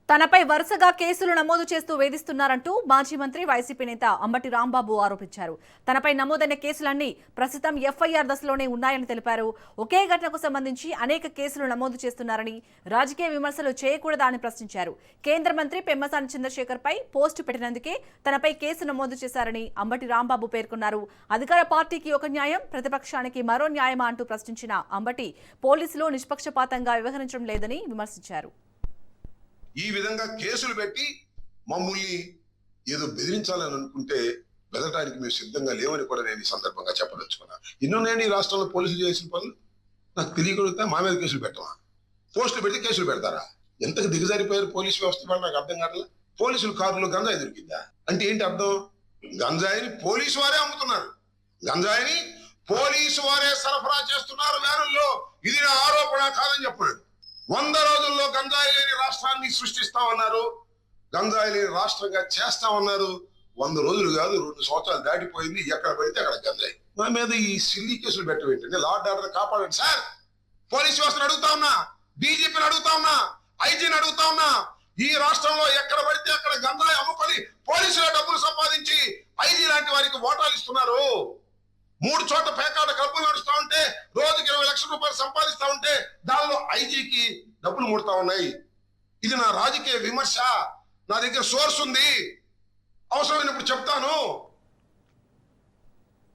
తనపై వరుసగా కేసులు నమోదు చేస్తూ వేధిస్తున్నారంటూ మాజీ మంత్రి వైసీపీ నేత అంబటి రాంబాబు ఆరోపించారు. తనపై నమోదైన కేసులన్నీ ప్రస్తుతం ఎఫ్ఐఆర్ దశలోనే ఉన్నాయని తెలిపారు. ఒకే ఘటనకు సంబంధించి అనేక కేసులు నమోదు చేస్తున్నారని, రాజకీయ విమర్శలు చేయకూడదా అని ప్రశ్నించారు. కేంద్ర మంత్రి పెమ్మసాని చంద్రశేఖర్ పై పోస్టు పెట్టినందుకే తనపై కేసు నమోదు చేశారని అంబటి రాంబాబు పేర్కొన్నారు. అధికార పార్టీకి ఒక న్యాయం, ప్రతిపక్షానికి మరో న్యాయమా అంటూ ప్రశ్నించిన అంబటి పోలీసులు నిష్పక్షపాతంగా వ్యవహరించడం లేదని విమర్శించారు. ఈ విధంగా కేసులు పెట్టి మమ్మల్ని ఏదో బెదిరించాలని అనుకుంటే బెదరడానికి మేము సిద్ధంగా లేవని కూడా నేను ఈ సందర్భంగా చెప్పదలుచుకున్నా. నేను ఈ రాష్ట్రంలో పోలీసులు చేసిన పనులు నాకు తెలియగలిగితే మా మీద కేసులు పెట్టమా? పోస్టులు పెట్టి కేసులు పెడతారా? ఎంతకు దిగజారిపోయారు పోలీసు వ్యవస్థ వాళ్ళు నాకు అర్థం కావట్లేదు. పోలీసులు కారులో గంజాయి దొరికిందా అంటే ఏంటి అర్థం? గంజాయిని పోలీసు వారే అమ్ముతున్నారు, గంజాయిని పోలీసు వారే సరఫరా చేస్తున్నారు వ్యానుల్లో. ఇది నా ఆరోపణ కాదని చెప్పాడు. 100 రోజుల్లో గంజాయి లేని రాష్ట్రాన్ని సృష్టిస్తామన్నారు, గంజాయి లేని రాష్ట్రంగా చేస్తామన్నారు. 100 రోజులు కాదు, 2 సంవత్సరాలు దాటిపోయింది. ఎక్కడ పడితే అక్కడ గంజాయి. మా మీద ఈ సిల్లీ కేసులు పెట్టడం ఏంటంటే లా అండ్ ఆర్డర్ కాపాడండి సార్. పోలీసు వ్యవస్థను అడుగుతా ఉన్నా, డీజీపీని అడుగుతా ఉన్నా, ఐజీని అడుగుతా ఉన్నా. ఈ రాష్ట్రంలో ఎక్కడ పడితే అక్కడ గంజాయి అమ్ముకొని పోలీసుల డబ్బులు సంపాదించి ఐజీ లాంటి వారికి ఓటాలు ఇస్తున్నారు. 3 చోట్ల పేకాట క్లబ్బులు నడుస్తా ఉంటే రోజుకి 20 లక్షల రూపాయలు సంపాదిస్తా ఉంటే దానిలో ఐజీకి డబ్బులు ముడతా ఉన్నాయి. ఇది నా రాజకీయ విమర్శ. నా దగ్గర సోర్స్ ఉంది, అవసరమైనప్పుడు చెప్తాను.